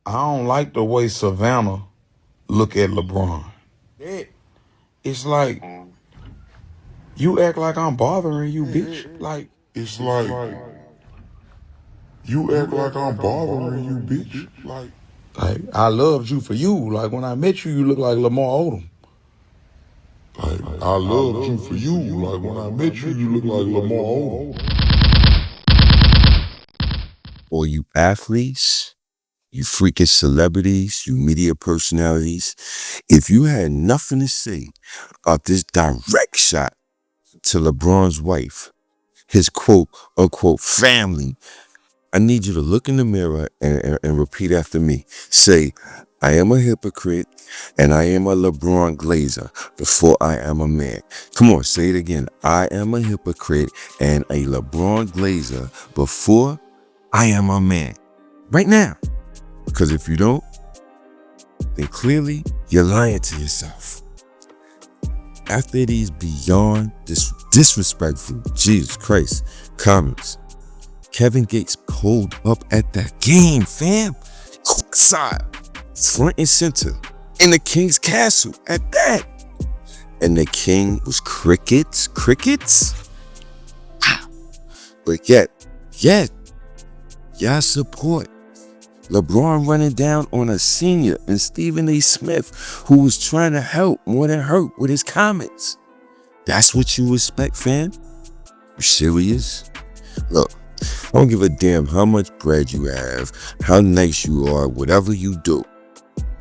I don't like the way Savannah look at LeBron. That it's like you act like I'm bothering you, bitch. Like It's like you act like I'm bothering you, bitch. like I loved you for you. Like when I met you, you look like Lamar Odom. Like I loved you for you. Like when I met you, you look like Lamar Odom. Or you athletes, you freaking celebrities, you media personalities, if you had nothing to say about this direct shot to LeBron's wife, his quote unquote family, I need you to look in the mirror and repeat after me. Say, I am a hypocrite and I am a LeBron Glazer before I am a man. Come on, say it again. I am a hypocrite and a LeBron Glazer before I am a man. Right now. Because if you don't, then clearly you're lying to yourself. After these beyond disrespectful, Jesus Christ, comments, Kevin Gates pulled up at that game, fam. Courtside, front and center, in the King's castle at that. And the King was crickets. But yet, y'all support LeBron running down on a senior and Stephen A. Smith, who was trying to help more than hurt with his comments. That's what you expect, fam? You serious? Look, I don't give a damn how much bread you have, how nice you are, whatever you do.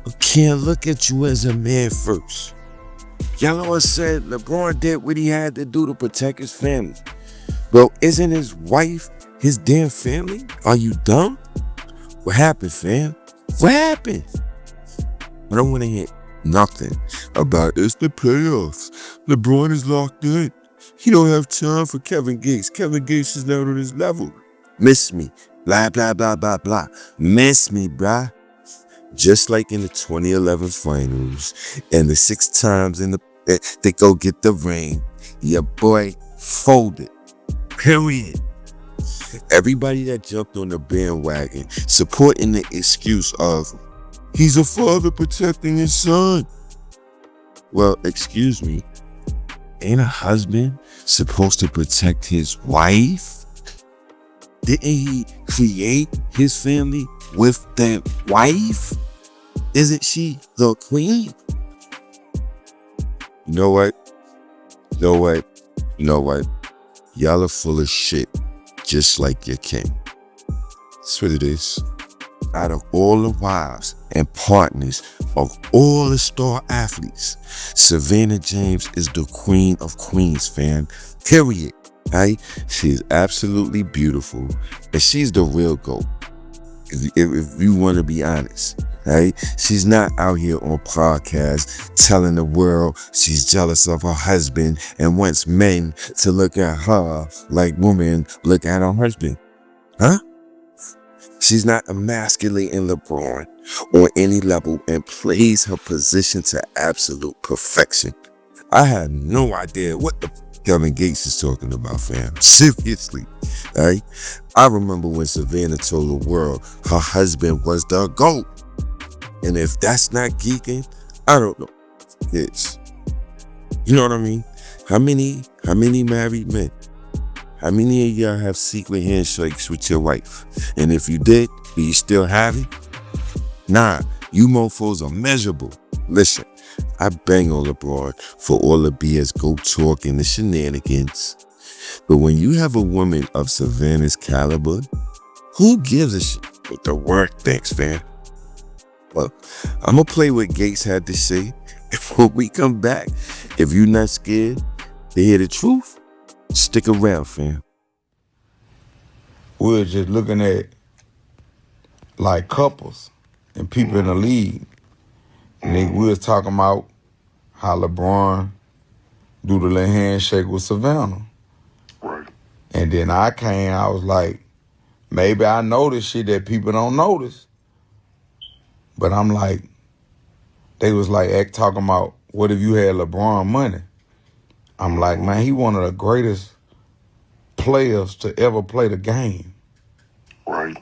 I can't look at you as a man first. Y'all always said LeBron did what he had to do to protect his family. Well, isn't his wife his damn family? Are you dumb? What happened, fam? What happened? I don't want to hear nothing about it's the playoffs. LeBron is locked in. He don't have time for Kevin Gates. Kevin Gates is not on his level. Miss me. Blah, blah, blah, blah, blah. Miss me, bruh. Just like in the 2011 finals and the 6 times in they go get the ring, your boy folded. Period. Everybody that jumped on the bandwagon supporting the excuse of he's a father protecting his son. Well, excuse me, ain't a husband supposed to protect his wife? Didn't he create his family with that wife? Isn't she the queen? You know what? Y'all are full of shit, just like your king. That's what it is. Out of all the wives and partners of all the star athletes, Savannah James is the queen of queens, fam. Period. Right? She's absolutely beautiful, and she's the real GOAT. If you want to be honest, right? She's not out here on podcasts telling the world she's jealous of her husband and wants men to look at her like women look at her husband. Huh? She's not emasculating LeBron on any level and plays her position to absolute perfection. I had no idea what the Kevin Gates is talking about, fam. Seriously, right? I remember when Savannah told the world her husband was the GOAT. And if that's not geeking, I don't know. It's, you know what I mean? How many married men? How many of y'all have secret handshakes with your wife? And if you did, do you still have it? Nah, you mofos are miserable. Listen, I bang on LeBron for all the BS GOAT talk and the shenanigans. But when you have a woman of Savannah's caliber, who gives a shit what the world thinks, fam? Well, I'm going to play what Gates had to say. And when we come back, if you're not scared to hear the truth, stick around, fam. We're just looking at like couples and people in the league. And we was talking about how LeBron do the little handshake with Savannah. Right. And then I was like, maybe I noticed shit that people don't notice. But I'm like, they was like talking about, what if you had LeBron money? I'm like, man, he one of the greatest players to ever play the game. Right.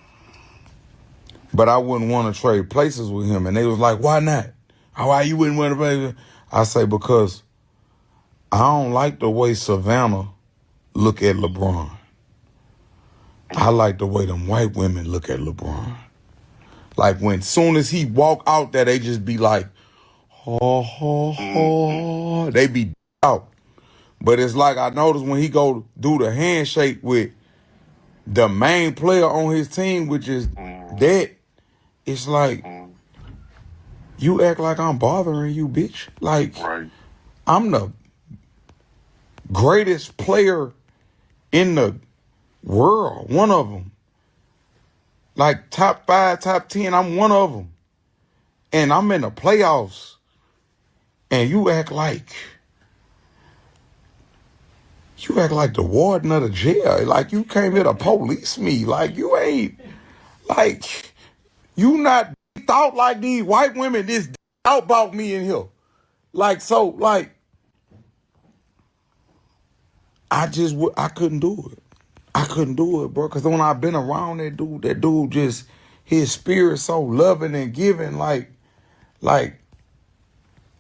but I wouldn't want to trade places with him. And they was like, why not? Why you wouldn't want to play? I say, because I don't like the way Savannah look at LeBron. I like the way them white women look at LeBron. Like when soon as he walk out there, they just be like, ho, ho, ho. They be out. But it's like I noticed when he go do the handshake with the main player on his team, which is that, it's like, you act like I'm bothering you, bitch. Like, I'm the greatest player in the world. One of them. Like top 5, top 10, I'm one of them. And I'm in the playoffs. And you act like the warden of the jail. Like you came here to police me. Like you ain't, like, you not thought like these white women this out about me in here. Like, so, like, I couldn't do it. I couldn't do it, bro. Because when I've been around that dude just, his spirit so loving and giving,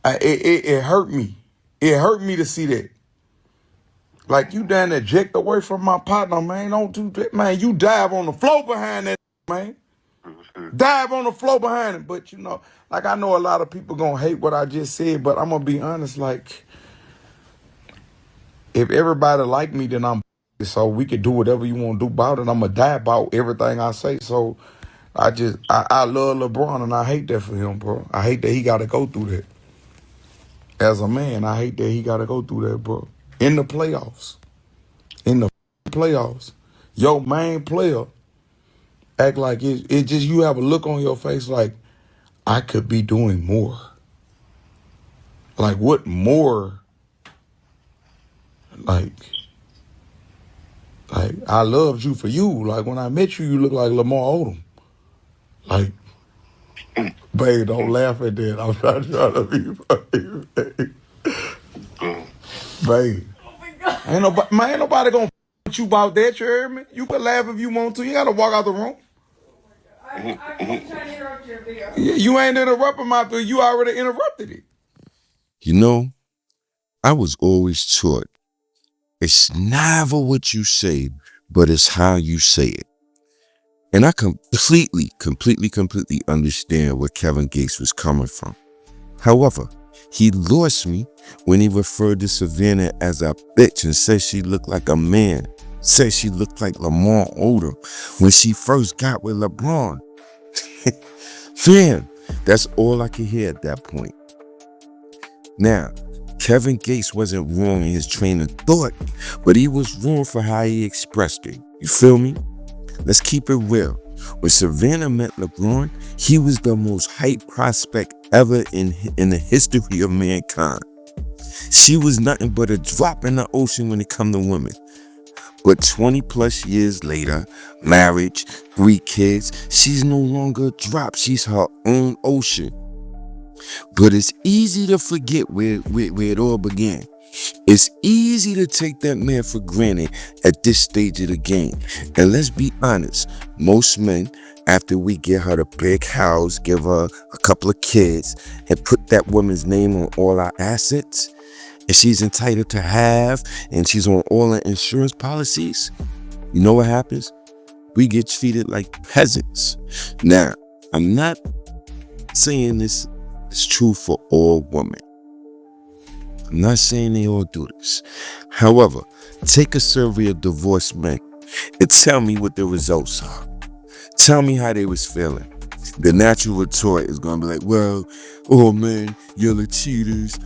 it hurt me. It hurt me to see that. Like, you done eject away from my partner, man. Don't do that, man. You dive on the floor behind that, man. Dive on the floor behind him. But, you know, like, I know a lot of people gonna hate what I just said, but I'm gonna be honest, like, if everybody like me, then I'm so we can do whatever you want to do about it. I'm gonna die about everything I say. So I love LeBron and I hate that for him, bro. I hate that he gotta go through that. As a man, I hate that he gotta go through that, bro. In the playoffs. In the playoffs. Your main player act like it just, you have a look on your face like, I could be doing more. Like, what more? Like, I loved you for you. Like, when I met you, you look like Lamar Odom. Like, babe, don't laugh at that. I'm not trying to be funny, babe. Ain't nobody gonna with you about that, you heard me? You can laugh if you want to. You gotta walk out the room. I'm trying to interrupt your video. You ain't interrupting my video. You already interrupted it. You know, I was always taught it's never what you say, but it's how you say it. And I completely understand where Kevin Gates was coming from. However, he lost me when he referred to Savannah as a bitch and said she looked like a man. Said she looked like Lamar Odom when she first got with LeBron. Fam, that's all I could hear at that point. Now, Kevin Gates wasn't wrong in his train of thought, but he was wrong for how he expressed it. You feel me? Let's keep it real. When Savannah met LeBron, he was the most hyped prospect ever in the history of mankind. She was nothing but a drop in the ocean when it come to women. But 20 plus years later, marriage, 3 kids, she's no longer a drop. She's her own ocean. But it's easy to forget where it all began. It's easy to take that man for granted at this stage of the game. And let's be honest, most men, after we get her the big house, give her a couple of kids, and put that woman's name on all our assets, and she's entitled to have, and she's on all the insurance policies, you know what happens? We get treated like peasants. Now, I'm not saying this is true for all women. I'm not saying they all do this. However, take a survey of divorced men and tell me what the results are. Tell me how they was feeling. The natural retort is gonna be like, well, oh man, you're the cheaters.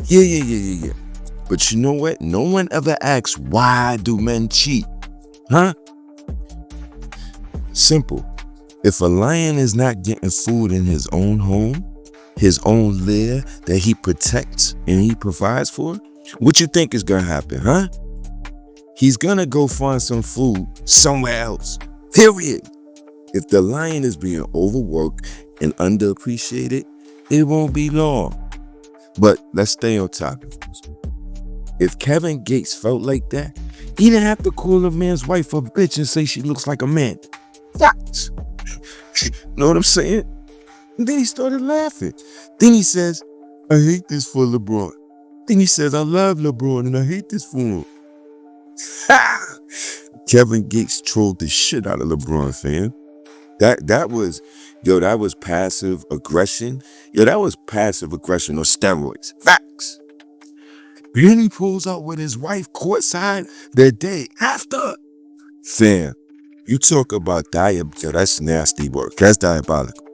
Yeah. But you know what? No one ever asks, why do men cheat? Huh? Simple. If a lion is not getting food in his own home, his own lair that he protects and he provides for, what you think is gonna happen, huh? He's gonna go find some food somewhere else, period. If the lion is being overworked and underappreciated, it won't be long. But let's stay on topic. If Kevin Gates felt like that, he didn't have to call a man's wife a bitch and say she looks like a man. Facts. Know what I'm saying? And then he started laughing. Then he says, I hate this for LeBron. Then he says, I love LeBron and I hate this for him. Ha! Kevin Gates trolled the shit out of LeBron, fam. That was passive aggression. Yo, that was passive aggression on steroids. Facts. Then he pulls out with his wife courtside the day after. Fam, you talk about yo, that's nasty work. That's diabolical.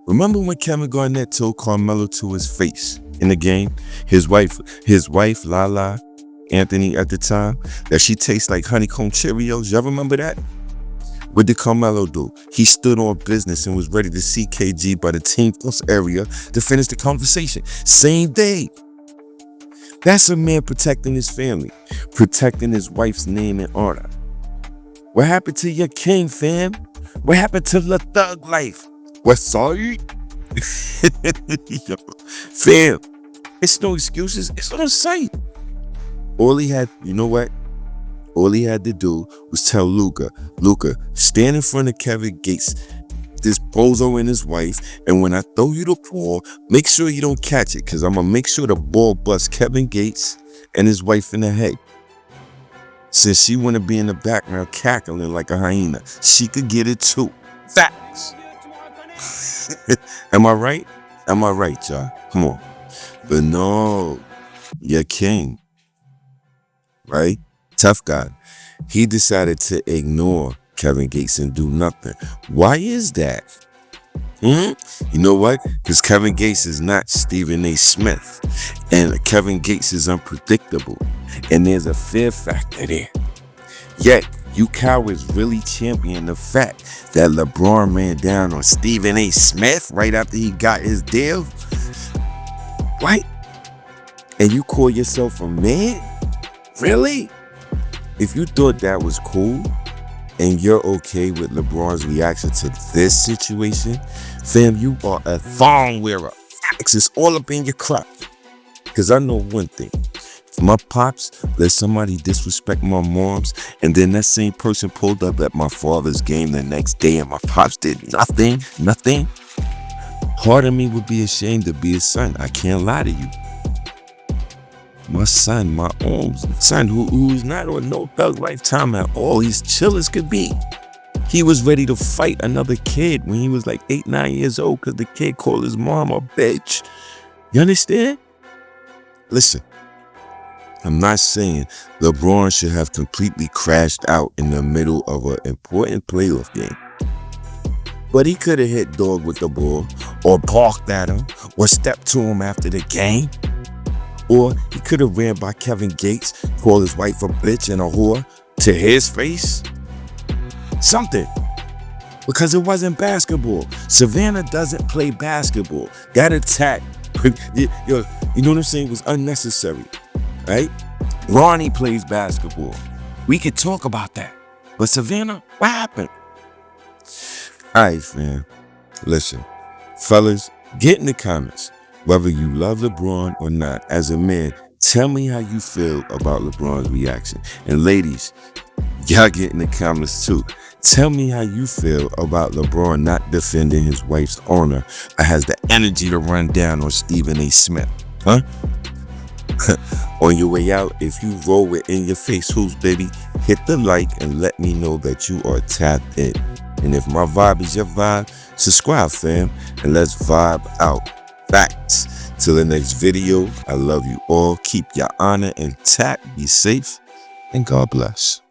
Remember when Kevin Garnett told Carmelo to his face in the game? His wife, Lala Anthony at the time, that she tastes like honeycomb Cheerios. Y'all remember that? What did Carmelo do? He stood on business and was ready to see KG by the team plus area to finish the conversation. Same day. That's a man protecting his family, protecting his wife's name and honor. What happened to your king, fam? What happened to the thug life? West Side? Fam, it's no excuses. It's on site. All he had, you know what? All he had to do was tell Luka, stand in front of Kevin Gates, this bozo and his wife, and when I throw you the ball, make sure you don't catch it, because I'm going to make sure the ball busts Kevin Gates and his wife in the head. Since she want to be in the background cackling like a hyena, she could get it too. Facts. Am I right? Am I right, y'all? Come on. But no, your king, right? Tough guy. He decided to ignore Kevin Gates and do nothing. Why is that? You know what? Because Kevin Gates is not Stephen A. Smith. And Kevin Gates is unpredictable. And there's a fear factor there. Yet, you cowards really champion the fact that LeBron ran down on Stephen A. Smith right after he got his deal. Right? And you call yourself a man? Really? If you thought that was cool, and you're okay with LeBron's reaction to this situation, fam, you are a thong wearer. Facts, it's all up in your crop. Because I know one thing. If my pops let somebody disrespect my moms, and then that same person pulled up at my father's game the next day and my pops did nothing, part of me would be ashamed to be his son. I can't lie to you. My son, my own son, who's not on no thug lifetime at all. He's chill as could be. He was ready to fight another kid when he was like 8, 9 years old because the kid called his mom a bitch. You understand? Listen, I'm not saying LeBron should have completely crashed out in the middle of an important playoff game. But he could have hit dog with the ball, or barked at him, or stepped to him after the game. Or he could have ran by Kevin Gates, called his wife a bitch and a whore to his face. Something. Because it wasn't basketball. Savannah doesn't play basketball. That attack, you know what I'm saying, was unnecessary. Right? Bronny plays basketball. We could talk about that. But Savannah, what happened? All right, fam. Listen, fellas, get in the comments. Whether you love LeBron or not, as a man, tell me how you feel about LeBron's reaction. And ladies, y'all get in the comments too. Tell me how you feel about LeBron not defending his wife's honor or has the energy to run down on Stephen A. Smith. Huh? On your way out, if you roll with In Your Face Hoops, baby, hit the like and let me know that you are tapped in. And if my vibe is your vibe, subscribe, fam, and let's vibe out. Facts. Till the next video, I love you all. Keep your honor intact. Be safe, and God bless.